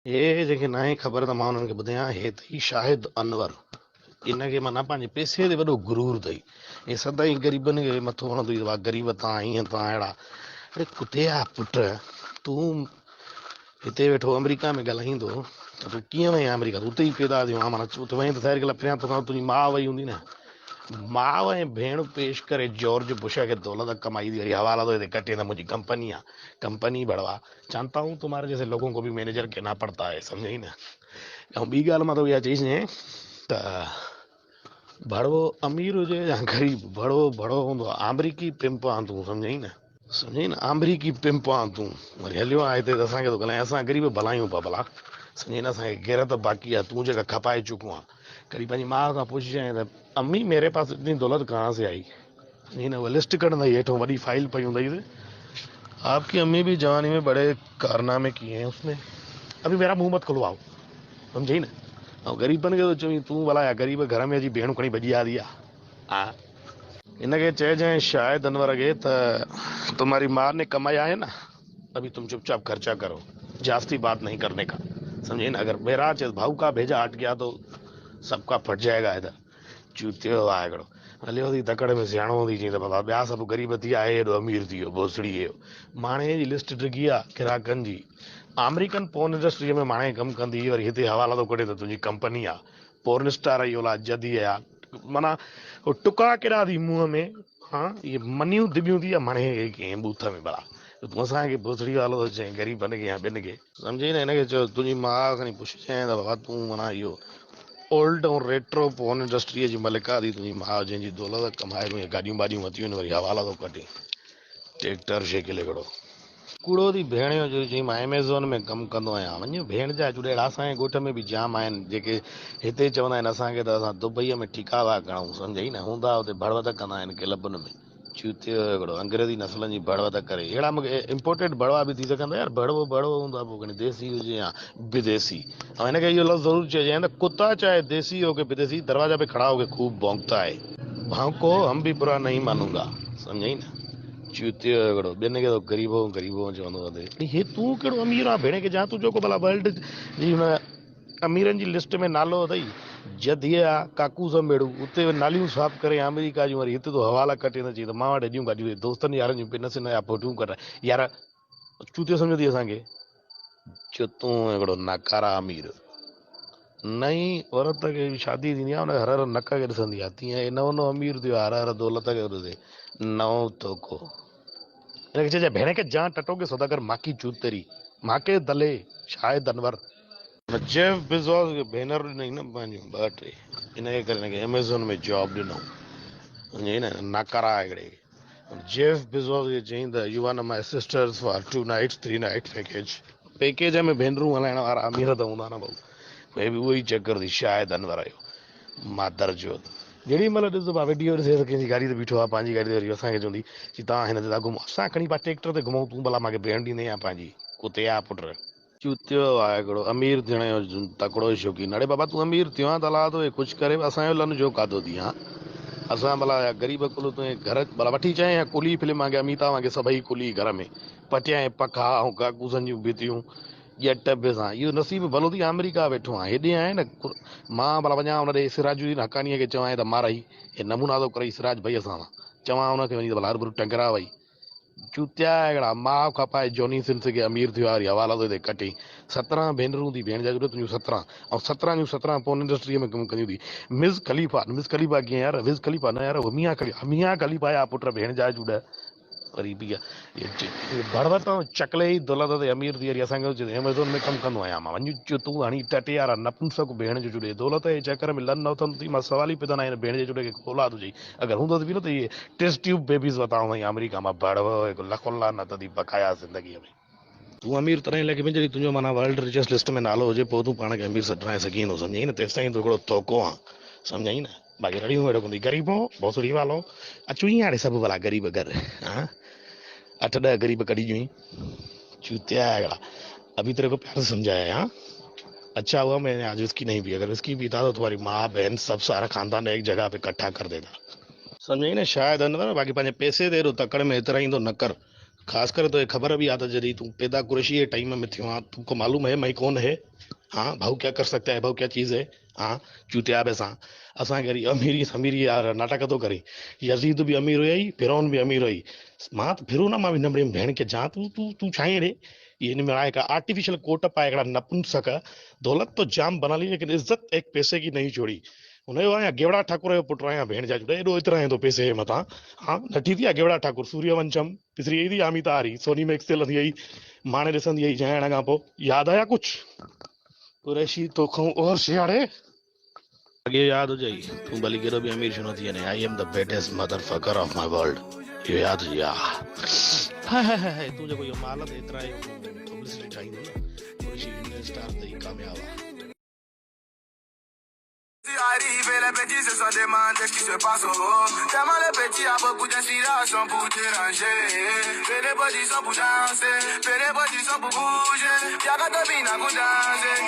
हे जेके ना आहे ख़बर त मां हुननि खे ॿुधायां हे अथई शाहिद अनवर। इनखे माना पंहिंजे पैसे ते वॾो गुरूर अथई। हे सदाई ग़रीबनि खे मथो हणंदो ई आहे, ग़रीब तव्हां हीअं तव्हां अहिड़ा। अरे कुते आहे पुट, तूं हिते वेठो अमेरिका में ॻाल्हाईंदो त तूं कीअं वई अमेरिका? तूं उते ई पैदा थियो आहे, माना तूं वहीं त साहिर खे लफिया तोखां तुंहिंजी माउ वई हूंदी न। माउ ऐं भेण पेश करे जॉर्ज बुश खे दौलत कमाई थी, वरी हवाला तो हिते कटे त मुंहिंजी कंपनी आहे, कंपनी बढ़वा। जानता हूँ तुम्हारे जैसे लोगों को भी मैनेजर कहना पड़ता है, सम्झई न। ऐं ॿी ॻाल्हि मां तो इहा चईसि त बड़ो अमीर हुजे या ग़रीब, बड़ो बड़ो हूंदो आहे। अमरीकी पिंप आहे तूं, सम्झई न, सम्झई न, अमरीकी पिंप आहे तूं। वरी हलियो आहे हिते त असांखे थो ॻाल्हाए, असां ग़रीब भलायूं पिया भला, सम्झी न। असांखे गैरत बाक़ी आहे, तूं जेका खपाए चुको आहे। कॾहिं पंहिंजी माउ खां पुछजांइ त अम्मी मेरे पास इतनी दौलत कहाँ से आई? हीअं न उहा लिस्ट कढंदई, हेठो वॾी फाइल पई हूंदई, आपकी अम्मी भी जवानी में बड़े कारनामे किए हैं उसने। अभी मेरा मुंह मत खुलवाओ, सम्झई न। ऐं ग़रीबनि खे थो चवीं तूं भला ग़रीब घर में अची भेणूं खणी भॼी आदी आहे। हा, इनखे चइजांइ शायदि अनवर खे त तुम्हारी माँ ने कमाया है ना, अभी तुम चुपचाप खर्चा करो, जास्ती बात नहीं करने का, समझे ना। अगर मेरा भाऊ का भेजा हट गया तो सबका फट जाएगा इधर। चूतियो आहे हिकिड़ो, हलियो थी तकड़ि में सियाणो थी चई त बाबा ॿिया सभु ग़रीब थी आहे, हेॾो अमीर थी वियो भोसड़ी जो। माणे जी लिस्ट डिगी आहे ग्राहकनि जी। अमेरिकन पोर्न इंडस्ट्रीअ में माणे कमु कंदी, वरी हिते हवाला थो कढे त तुंहिंजी कंपनी आहे। पोर्न स्टार जी औलाद जदी आहे, माना टुका केॾा थी मुंहं में। हाँ, ये मनियूं दिबियूं थी माणे कंहिं बूथ में भला। तूं असांखे भोसड़ी वालो थो चई ग़रीबनि खे या ॿिनि खे, सम्झी न। हिनखे चयो तुंहिंजी माउ खणी पुछजांइ त बाबा तूं माना इहो ओल्ड ऐं रेट्रो पोर्न इंडस्ट्रीअ जी मलिका थी तुंहिंजी माउ, जंहिंजी दौलत कमाए में गाॾियूं वाॾियूं वतियूं आहिनि, वरी हवाला थो कटे ट्रैक्टर शेकिल हिकिड़ो। कूड़ो थी भेण जो चई मां एमेज़ॉन में कमु कंदो आहियां। वञ भेण जा चुड़ेल, असांजे ॻोठ में बि जाम आहिनि जेके हिते चवंदा आहिनि असांखे त असां दुबईअ में ठीका था कयूं, सम्झई न। हूंदा हुते बड़वत कंदा आहिनि क्लबुनि में। चूतियो हिकिड़ो अंग्रेज़ी नसलनि जी बड़वत करे। अहिड़ा मूंखे इम्पोर्टेड बड़वा बि थी सघंदा यार, बड़वो बड़वो हूंदो आहे, पोइ खणी देसी हुजे या विदेशी। ऐं हिनखे इहो लफ़्ज़ ज़रूरु चइजांइ त कुत्ता चाहे देसी हो के विदेशी, दरवाजा पे खड़ा होके खूब भौंकता है, भौंको हम भी बुरा नहीं मानूंगा, सम्झई न। चूतियो हिकिड़ो, ॿियनि खे तो ग़रीबो ग़रीबो चवंदो आहे। हे तूं कहिड़ो अमीर आहे भेण खे जा तूं जेको भला वर्ल्ड जी हुन अमीरनि जी लिस्ट में नालो अथई जदिया काकू समेड़ू, उते नालियूं साफ़ करे अमेरिका जूं, वरी हिते तो हवाला कटे न चई त मां वटि हेॾियूं गाॾियूं दोस्तनि यारनि जूं पिनस या फोटूं कढाए यार। चूतियो सम्झो थी असांखे, चो तूं हिकिड़ो नकारा अमीर। नई औरत खे शादी थींदी आहे, हुन हर हर नक खे ॾिसंदी आहे, तीअं नओं नओं अमीर थियो आहे, हर हर दौलत खे ॾिसे नओं तोको। हिनखे चइजांइ भेण खे जा टटोगे सौदागर माकी चूत तेरी, माके दले शायद अनवर। जेफ बेज़ोस खे भेनर ॾिनई न पंहिंजूं ॿ टे, इनजे करे हिनखे एमेज़ॉन में जॉब ॾिनऊं, सम्झई न। नकारा हिकिड़े जेफ बेज़ोस खे चई त you are my sisters for 2 nights 3 nights package में भेनरूं हलाइण वारा अमीर त हूंदा न भाऊ। भई बि उहो ई चकर थी शायदि अनवर आयो मादर जो। जेॾी महिल ॾिसो भाउ वीडियो ॾिसे त कंहिंजी गाॾी ते बीठो आहे, पंहिंजी गाॾी ते वरी असांखे चवंदी की तव्हां हिन ते था घुमो, असां खणी पाण ट्रैक्टर ते घुमूं, तूं भला मूंखे भेण ॾींदे या पंहिंजी? कुते आहे पुट, चूतियो आहे हिकिड़ो अमीर थियण जो तकिड़ो शौक़ीन। अड़े बाबा तूं अमीर थियो आहे त अला तो कुझु करे असांजो लन जो खाधो थी हा। असां भला ग़रीब कुल तुंहिंजे घर भला वठी अचां या कुली फिल्म वांगे अमिताभ वांगे सभई कुली घर में पटिया ऐं पखा ऐं काकूसनि जूं भितियूं ॼट बि सां। इहो नसीब भलो थी अमेरिका वेठो आहे, हेॾे आहे न। मां भला वञा हुन सिराज जी हक़ानीअ खे चवां त माराई, हे नमूना थो करे सिराज भई असां चवां हुनखे वञी त भला हर टंगरा वई। चूतिया हिकिड़ा, माउ खपाए जॉनी सिंस खे अमीर थियो आहे, हवाला थो हिते कटे। 17 भेनरूं थी, भेण जा जुड़े तुंहिंजूं 17, ऐं 17 जूं 17 पोर्न इंडस्ट्रीअ में कमु कंदियूं थी। मिस खलीफ़ा, मिस खलीफ़ा कीअं यार, विज़ खलीफ़ा न यार, मियां खलीफ़ा या पुट भेण जा जुड़ा। वरी बि बड़वत ऐं चकले ई दौलत ते अमीर थी, वरी असांखे एमेज़ॉन में कमु कंदो आहियां मां। वञ तूं हणी टटे यार नपुंसक भेण जो जुड़े, दौलत जे चकर में लन न उथंदो थी। मां सवाल ई पैदा न आहे भेण जे जुड़े खे औलाद हुजे, अगरि हूंदो त बि न त इहे टेस्ट ट्यूब बेबीज़ वताऊं साईं अमेरिका मां। बड़व लखोला न त बकाया ज़िंदगीअ में। तूं अमीर तॾहिं लॻे में जॾहिं तुंहिंजो माना वर्ल्ड रिचेस्ट लिस्ट में नालो हुजे, पोइ तूं पाण खे अमीर सॾाए सघीं थो, सम्झई न। तेसिताईं तूं हिकिड़ो तोको आहे, सम्झई न। बाक़ी रड़ियूं वेड़ो कंदी ग़रीबो भोसड़ी वालो। अचूं ई हाणे सभु भला ग़रीब घर, हा 8-10 ग़रीब कढी ॾियूं। चूतिया हिकिड़ा, अभी तेरे को प्यार से समझाया। हाँ अच्छा हुआ मैंने आज विस्की नहीं पी, अगर विस्की पीता तो तुम्हारी माँ बहन सब सारा खानदान एक जगह पे इकट्ठा कर देता, समझे न। शायद अनवर बाक़ी पंहिंजे पैसे ते एॾो तकड़ में एतिरा ईंदो न कर। खासकर तो ये खबर भी आता जरी तू पैदा कुरैशी के टाइम में थियो हाँ तुमको मालूम है मैं कौन है हाँ भाऊ क्या कर सकता है भाऊ क्या चीज है हाँ चूतिया बेसा असां करी अमीरी समीरी यार नाटक तो करे यजीद भी अमीर हुई फिरौन भी अमीर हुई मां तो फिरू ना मां नंबरे भेण के जा तू तू तू छाई रे ये इन में आए का आर्टिफिशियल कोट पाए एकड़ा नपुंसक दौलत तो जाम बना ली लेकिन इज्जत एक पैसे की नहीं छोड़ी हुनजो आया गेवड़ा ठाकुर जो पुट आया भेण जा जुड़े एडो इतना तो पैसे मता हाँ नठी थी गेवड़ा ठाकुर सूर्यवंशम पिछड़ी यही थी आमिता हरी सोनी मैक्स ते लधी आई माने ॾिसंदी आई जाइण खां पोइ यादि आया कुछ कुरैशी तोखूं और सियाड़े अॻे यादि हुजई तूं भली कहिड़ो बि अमीर छो न थी वञे I am the bestest mother fucker of my world इहो यादि हुजे हा हाय तूं जेको इहो माल ते एतिरा पब्लिसिटी ठाहींदो न कुरैशी इंडियन स्टार ते ई कामयाबु आहे Arrive les petits se sont demandés ce qui se passe au haut. Tellement les petits a beaucoup d'inspiration pour déranger. Fais les petits sont pour danser, fais les petits sont pour bouger. Y'a qu'à te bina pour danser.